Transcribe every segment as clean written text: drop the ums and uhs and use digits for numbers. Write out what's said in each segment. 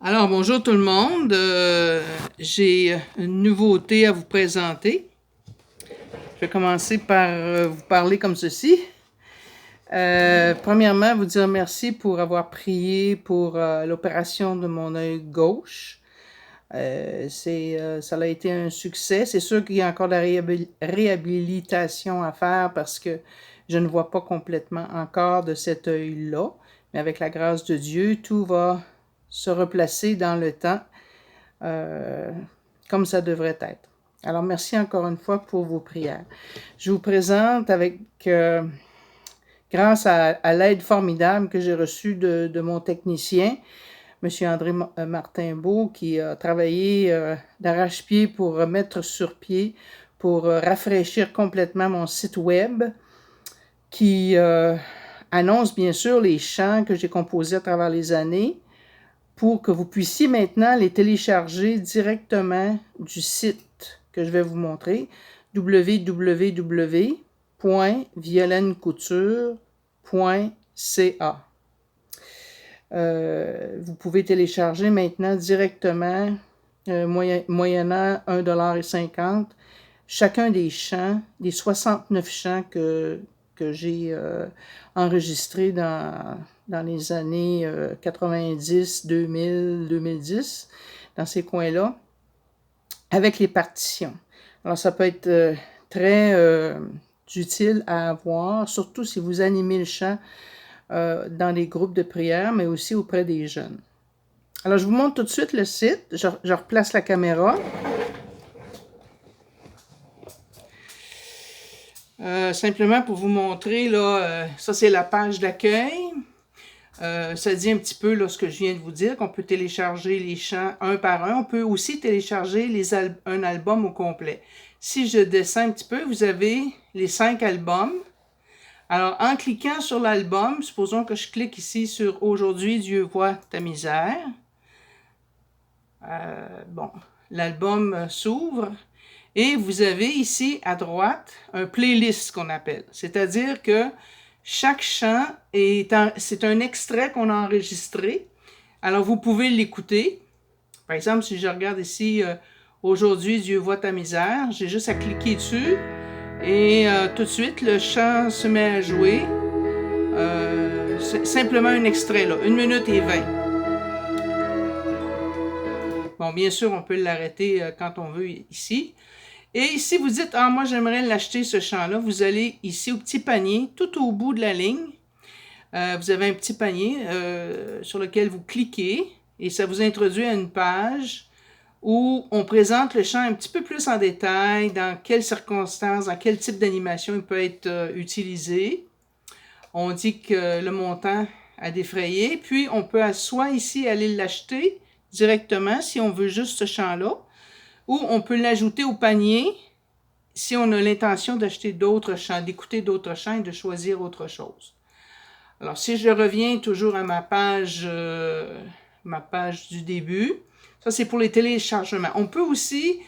Alors, bonjour tout le monde. J'ai une nouveauté à vous présenter. Je vais commencer par vous parler comme ceci. Premièrement, vous dire merci pour avoir prié pour l'opération de mon œil gauche. Ça a été un succès. C'est sûr qu'il y a encore de la réhabilitation à faire parce que je ne vois pas complètement encore de cet œil-là. Mais avec la grâce de Dieu, tout va se replacer dans le temps comme ça devrait être. Alors, merci encore une fois pour vos prières. Je vous présente grâce à l'aide formidable que j'ai reçue de mon technicien, M. André Martin-Beau, qui a travaillé d'arrache-pied pour remettre sur pied, pour rafraîchir complètement mon site web, qui annonce bien sûr les chants que j'ai composés à travers les années, pour que vous puissiez maintenant les télécharger directement du site que je vais vous montrer, www.violenecouture.ca. Vous pouvez télécharger maintenant directement, moyennant 1,50 $, chacun des chants, des 69 chants que j'ai enregistrés dans les années 90, 2000, 2010, dans ces coins-là, avec les partitions. Alors, ça peut être très utile à avoir, surtout si vous animez le chant dans les groupes de prière, mais aussi auprès des jeunes. Alors, je vous montre tout de suite le site. Je replace la caméra. Simplement pour vous montrer, là, ça c'est la page d'accueil. Ça dit un petit peu là, ce que je viens de vous dire, qu'on peut télécharger les chants un par un. On peut aussi télécharger un album au complet. Si je descends un petit peu, vous avez les 5 albums. Alors, en cliquant sur l'album, supposons que je clique ici sur « Aujourd'hui, Dieu voit ta misère ». Bon, l'album s'ouvre. Et vous avez ici à droite un playlist qu'on appelle. C'est-à-dire que chaque chant, c'est un extrait qu'on a enregistré. Alors, vous pouvez l'écouter. Par exemple, si je regarde ici « Aujourd'hui, Dieu voit ta misère », j'ai juste à cliquer dessus. Et tout de suite, le chant se met à jouer. C'est simplement un extrait, là, 1 minute et 20. Bon, bien sûr, on peut l'arrêter quand on veut ici. Et ici, vous dites « Ah, moi, j'aimerais l'acheter, ce chant-là ». Vous allez ici au petit panier, tout au bout de la ligne. Vous avez un petit panier sur lequel vous cliquez et ça vous introduit à une page où on présente le chant un petit peu plus en détail, dans quelles circonstances, dans quel type d'animation il peut être utilisé. On dit que le montant à défrayer, puis on peut soit ici aller l'acheter directement si on veut juste ce chant-là, ou on peut l'ajouter au panier si on a l'intention d'acheter d'autres chants, d'écouter d'autres chants et de choisir autre chose. Alors, si je reviens toujours à ma page du début, ça c'est pour les téléchargements. On peut aussi,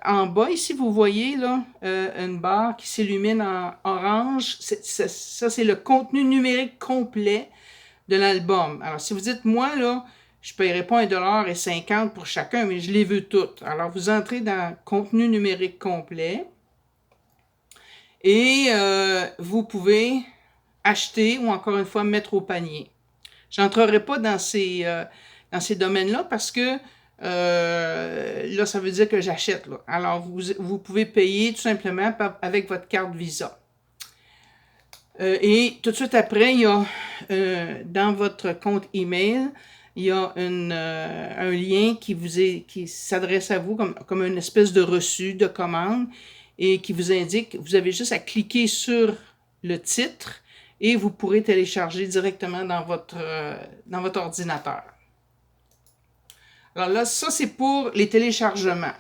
en bas ici, vous voyez là une barre qui s'illumine en orange. Ça c'est le contenu numérique complet de l'album. Alors, si vous dites, moi là, je ne paierai pas 1,50 $ pour chacun, mais je les veux toutes. Alors, vous entrez dans contenu numérique complet et vous pouvez acheter ou encore une fois mettre au panier. Je n'entrerai pas dans ces domaines-là parce que là, ça veut dire que j'achète. Alors, vous pouvez payer tout simplement avec votre carte Visa. Et tout de suite après, il y a dans votre compte email, il y a un lien qui s'adresse à vous comme une espèce de reçu, de commande, et qui vous indique, vous avez juste à cliquer sur le titre et vous pourrez télécharger directement dans votre ordinateur. Alors là, ça c'est pour les téléchargements.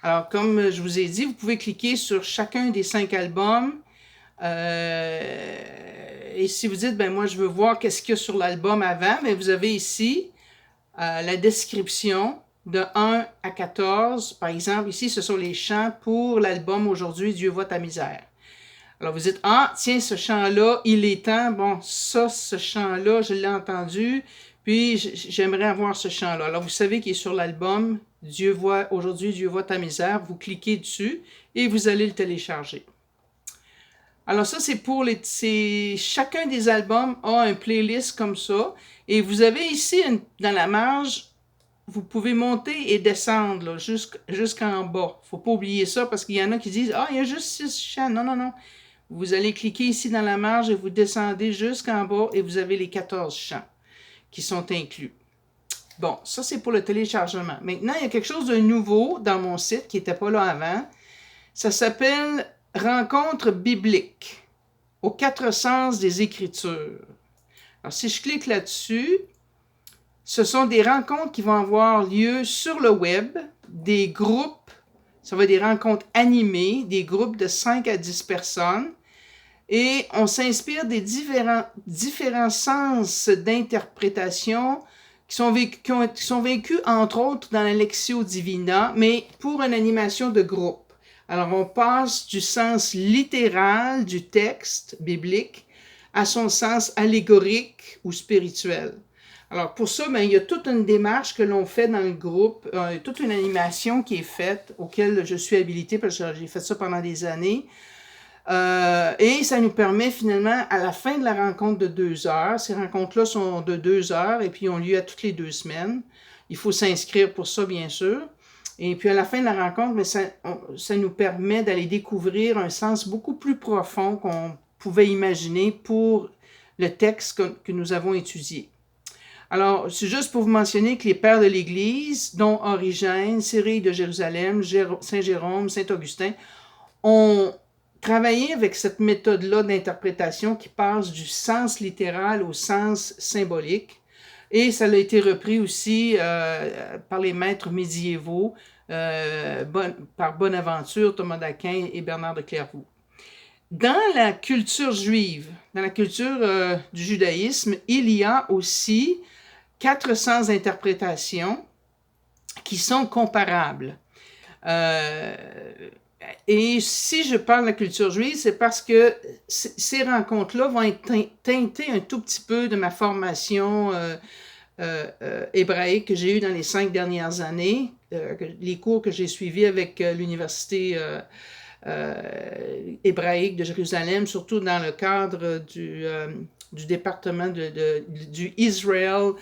Alors comme je vous ai dit, vous pouvez cliquer sur chacun des 5 albums. Et si vous dites, ben moi je veux voir qu'est-ce qu'il y a sur l'album avant, ben vous avez ici la description de 1 à 14. Par exemple, ici, ce sont les chants pour l'album « Aujourd'hui, Dieu voit ta misère ». Alors vous dites, ah tiens, ce chant-là, il est temps, bon, ça, ce chant-là, je l'ai entendu, Puis, j'aimerais avoir ce chant-là. Alors, vous savez qu'il est sur l'album « Dieu voit, aujourd'hui, Dieu voit ta misère ». Vous cliquez dessus et vous allez le télécharger. Alors ça, c'est pour chacun des albums a un playlist comme ça. Et vous avez ici, dans la marge, vous pouvez monter et descendre jusqu'en bas. Faut pas oublier ça parce qu'il y en a qui disent « Ah, il y a juste 6 chants. » Non, non, non. Vous allez cliquer ici dans la marge et vous descendez jusqu'en bas et vous avez les 14 chants qui sont inclus. Bon, ça c'est pour le téléchargement. Maintenant, il y a quelque chose de nouveau dans mon site qui n'était pas là avant. Ça s'appelle « Rencontre biblique » aux 4 sens des Écritures. Alors, si je clique là-dessus, ce sont des rencontres qui vont avoir lieu sur le web, des groupes, ça va être des rencontres animées, des groupes de 5 à 10 personnes, et on s'inspire des différents sens d'interprétation qui sont vécus, entre autres, dans la Lectio Divina, mais pour une animation de groupe. Alors, on passe du sens littéral du texte biblique à son sens allégorique ou spirituel. Alors, pour ça, il y a toute une démarche que l'on fait dans le groupe, toute une animation qui est faite, auquel je suis habilité, parce que j'ai fait ça pendant des années. Et ça nous permet finalement, à la fin de la rencontre de 2 heures, ces rencontres-là sont de 2 heures et puis ont lieu à toutes les 2 semaines. Il faut s'inscrire pour ça, bien sûr. Et puis à la fin de la rencontre, ça nous permet d'aller découvrir un sens beaucoup plus profond qu'on pouvait imaginer pour le texte que nous avons étudié. Alors, c'est juste pour vous mentionner que les pères de l'Église, dont Origène, Cyrille de Jérusalem, Saint Jérôme, Saint Augustin, ont travaillé avec cette méthode-là d'interprétation qui passe du sens littéral au sens symbolique. Et ça a été repris aussi par les maîtres médiévaux, par Bonaventure, Thomas d'Aquin et Bernard de Clairvaux. Dans la culture juive, dans la culture du judaïsme, il y a aussi 400 interprétations qui sont comparables. Et si je parle de la culture juive, c'est parce que ces rencontres-là vont être teintées un tout petit peu de ma formation hébraïque que j'ai eue dans les 5 dernières années, les cours que j'ai suivis avec l'université hébraïque de Jérusalem, surtout dans le cadre du département du Israel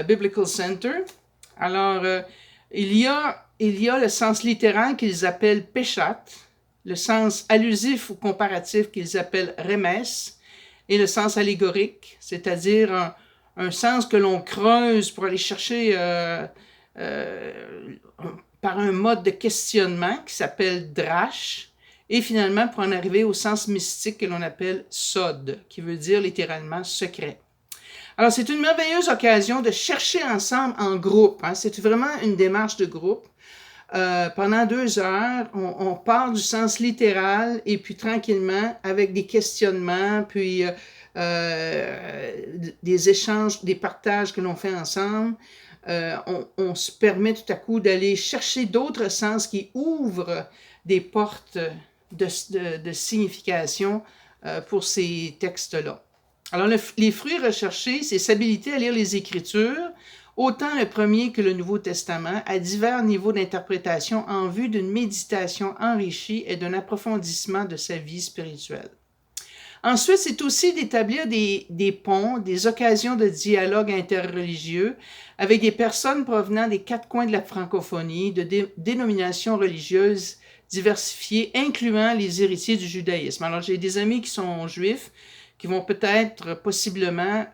Biblical Center. Alors, il y a le sens littéral qu'ils appellent peshat, le sens allusif ou comparatif qu'ils appellent remes, et le sens allégorique, c'est-à-dire un sens que l'on creuse pour aller chercher par un mode de questionnement qui s'appelle drash, et finalement pour en arriver au sens mystique que l'on appelle sod, qui veut dire littéralement secret. Alors, c'est une merveilleuse occasion de chercher ensemble en groupe. Hein. C'est vraiment une démarche de groupe. Pendant 2 heures, on part du sens littéral et puis tranquillement, avec des questionnements, puis des échanges, des partages que l'on fait ensemble, on se permet tout à coup d'aller chercher d'autres sens qui ouvrent des portes de signification pour ces textes-là. Alors, les fruits recherchés, c'est s'habiliter à lire les Écritures, autant le Premier que le Nouveau Testament, à divers niveaux d'interprétation en vue d'une méditation enrichie et d'un approfondissement de sa vie spirituelle. Ensuite, c'est aussi d'établir des ponts, des occasions de dialogue interreligieux avec des personnes provenant des 4 coins de la francophonie, de dénominations religieuses diversifiées, incluant les héritiers du judaïsme. Alors, j'ai des amis qui sont juifs, qui vont peut-être, possiblement,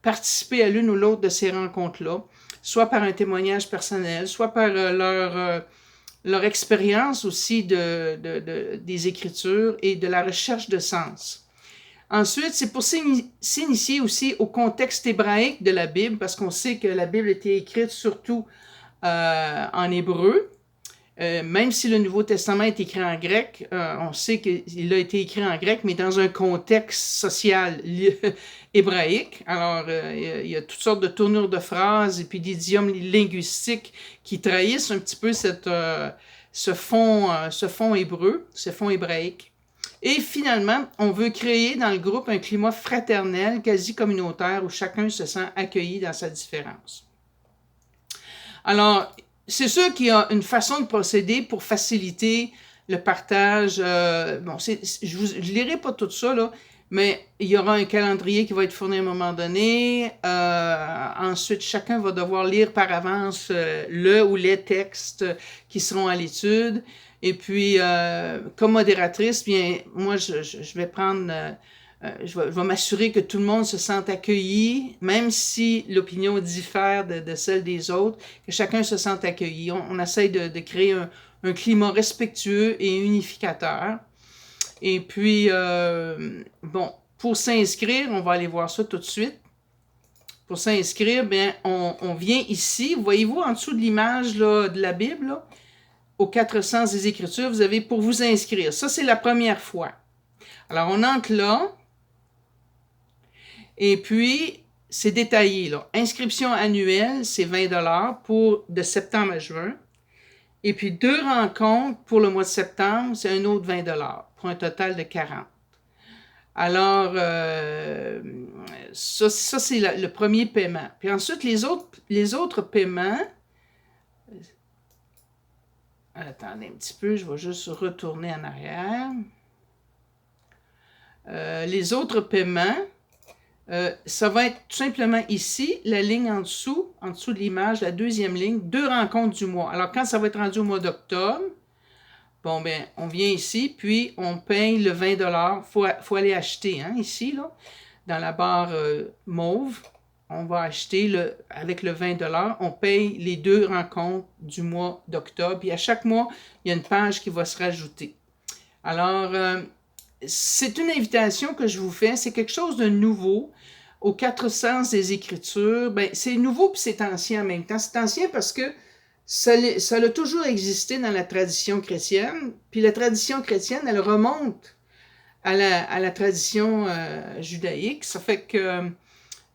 participer à l'une ou l'autre de ces rencontres-là, soit par un témoignage personnel, soit par leur expérience aussi des Écritures et de la recherche de sens. Ensuite, c'est pour s'initier aussi au contexte hébraïque de la Bible, parce qu'on sait que la Bible était écrite surtout en hébreu. Même si le Nouveau Testament est écrit en grec, on sait qu'il a été écrit en grec, mais dans un contexte social hébraïque. Alors, il y a toutes sortes de tournures de phrases et puis d'idiomes linguistiques qui trahissent un petit peu ce fond hébreu, ce fond hébraïque. Et finalement, on veut créer dans le groupe un climat fraternel, quasi communautaire, où chacun se sent accueilli dans sa différence. Alors, c'est sûr qu'il y a une façon de procéder pour faciliter le partage. Bon, je ne lirai pas tout ça, là, mais il y aura un calendrier qui va être fourni à un moment donné. Ensuite, chacun va devoir lire par avance le ou les textes qui seront à l'étude. Et puis, comme modératrice, bien, moi, je vais prendre... je vais m'assurer que tout le monde se sente accueilli, même si l'opinion diffère de celle des autres, que chacun se sente accueilli. On essaye de créer un climat respectueux et unificateur. Et puis, bon, pour s'inscrire, on va aller voir ça tout de suite. Pour s'inscrire, bien, on vient ici. Voyez-vous en dessous de l'image de la Bible, là, aux 400 des Écritures, vous avez pour vous inscrire. Ça, c'est la première fois. Alors, on entre là. Et puis, c'est détaillé, là. Inscription annuelle, c'est 20$ pour de septembre à juin. Et puis, 2 rencontres pour le mois de septembre, c'est un autre 20$, pour un total de 40$. Alors, ça c'est le premier paiement. Puis ensuite, les autres paiements... Attendez un petit peu, je vais juste retourner en arrière. Les autres paiements... ça va être tout simplement ici, la ligne en dessous de l'image, la deuxième ligne, 2 rencontres du mois. Alors, quand ça va être rendu au mois d'octobre, bon, ben, on vient ici, puis on paye le 20$. Faut aller acheter, hein, ici, là, dans la barre mauve. On va acheter avec le 20$, on paye les 2 rencontres du mois d'octobre. Puis à chaque mois, il y a une page qui va se rajouter. Alors, c'est une invitation que je vous fais. C'est quelque chose de nouveau. Aux 400 des Écritures, ben, c'est nouveau puis c'est ancien en même temps. C'est ancien parce que ça a toujours existé dans la tradition chrétienne. Puis la tradition chrétienne, elle remonte à la tradition judaïque. Ça fait que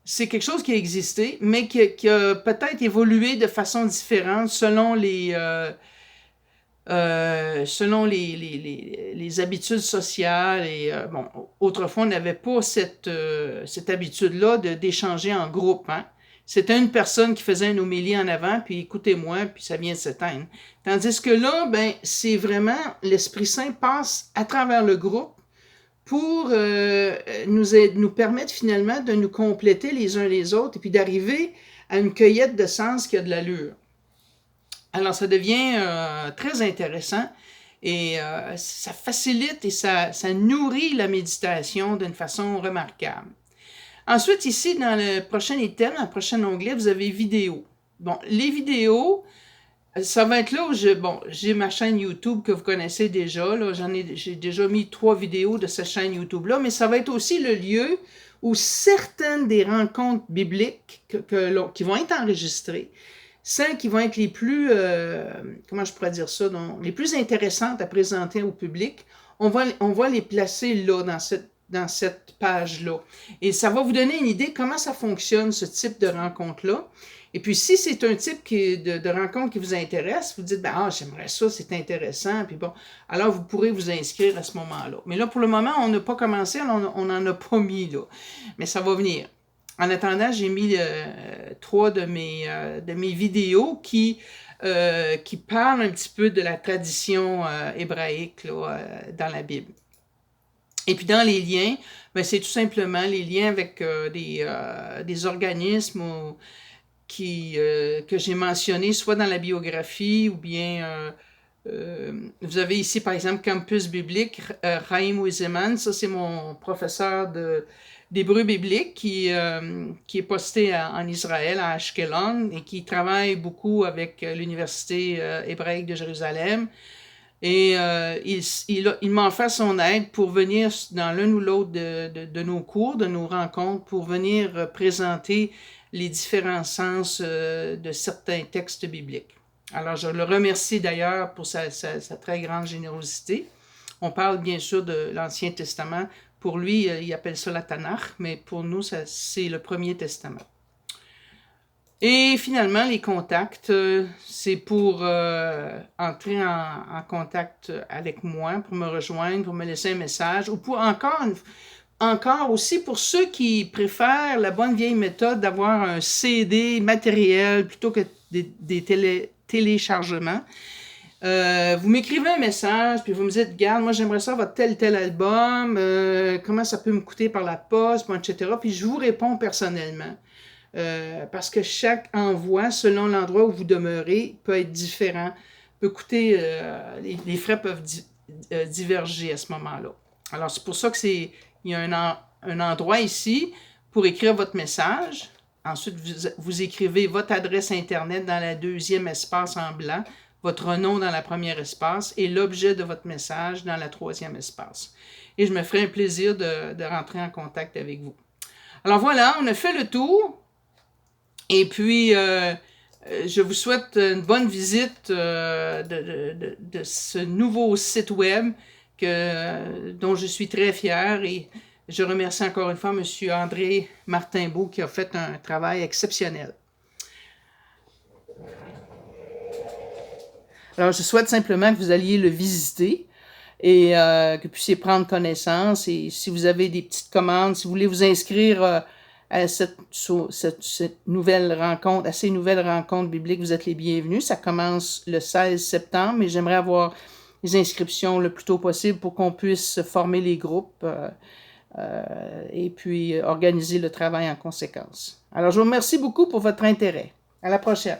c'est quelque chose qui a existé, mais qui a peut-être évolué de façon différente selon les habitudes sociales. Et bon, autrefois, on n'avait pas cette habitude-là d'échanger en groupe. Hein? C'était une personne qui faisait une homélie en avant, puis écoutez-moi, puis ça vient de s'éteindre. Tandis que là, ben, c'est vraiment l'Esprit Saint passe à travers le groupe pour nous permettre finalement de nous compléter les uns les autres et puis d'arriver à une cueillette de sens qui a de l'allure. Alors, ça devient très intéressant et ça facilite et ça nourrit la méditation d'une façon remarquable. Ensuite, ici, dans le prochain item, dans le prochain onglet, vous avez vidéos. Bon, les vidéos, ça va être là où j'ai ma chaîne YouTube que vous connaissez déjà. Là, j'ai déjà mis 3 vidéos de cette chaîne YouTube-là, mais ça va être aussi le lieu où certaines des rencontres bibliques qui vont être enregistrées, celles qui vont être les plus, comment je pourrais dire ça, les plus intéressantes à présenter au public, on va les placer là, dans cette page-là. Et ça va vous donner une idée comment ça fonctionne, ce type de rencontre-là. Et puis, si c'est un type de rencontre qui vous intéresse, vous dites, j'aimerais ça, c'est intéressant, puis bon, alors vous pourrez vous inscrire à ce moment-là. Mais là, pour le moment, on n'a pas commencé, on n'en a pas mis, là. Mais ça va venir. En attendant, j'ai mis 3 de mes vidéos qui parlent un petit peu de la tradition hébraïque là, dans la Bible. Et puis dans les liens, ben, c'est tout simplement les liens avec des organismes que j'ai mentionnés, soit dans la biographie ou bien... vous avez ici, par exemple, Campus biblique, Chaim Wiseman. Ça, c'est mon professeur d'hébreu biblique qui est posté en Israël, à Ashkelon, et qui travaille beaucoup avec l'Université hébraïque de Jérusalem. Et il m'a offert son aide pour venir dans l'un ou l'autre de nos cours, de nos rencontres, pour venir présenter les différents sens de certains textes bibliques. Alors, je le remercie d'ailleurs pour sa très grande générosité. On parle bien sûr de l'Ancien Testament. Pour lui, il appelle ça la Tanakh, mais pour nous, c'est le Premier Testament. Et finalement, les contacts, c'est pour entrer en contact avec moi, pour me rejoindre, pour me laisser un message, ou pour encore aussi pour ceux qui préfèrent la bonne vieille méthode d'avoir un CD matériel plutôt que des téléchargements. Vous m'écrivez un message, puis vous me dites, regarde, moi j'aimerais ça votre tel album, comment ça peut me coûter par la poste, etc. Puis je vous réponds personnellement. Parce que chaque envoi, selon l'endroit où vous demeurez, peut être différent, peut coûter, les frais peuvent diverger à ce moment-là. Alors c'est pour ça que il y a un endroit ici pour écrire votre message. Ensuite, vous écrivez votre adresse Internet dans la deuxième espace en blanc, votre nom dans la première espace et l'objet de votre message dans la troisième espace. Et je me ferai un plaisir de rentrer en contact avec vous. Alors voilà, on a fait le tour. Et puis, je vous souhaite une bonne visite de ce nouveau site web dont je suis très fier. Et je remercie encore une fois M. André Martinbeau qui a fait un travail exceptionnel. Alors, je souhaite simplement que vous alliez le visiter et que vous puissiez prendre connaissance. Et si vous avez des petites commandes, si vous voulez vous inscrire à cette nouvelle rencontre, à ces nouvelles rencontres bibliques, vous êtes les bienvenus. Ça commence le 16 septembre, mais j'aimerais avoir les inscriptions le plus tôt possible pour qu'on puisse former les groupes et puis organiser le travail en conséquence. Alors, je vous remercie beaucoup pour votre intérêt. À la prochaine.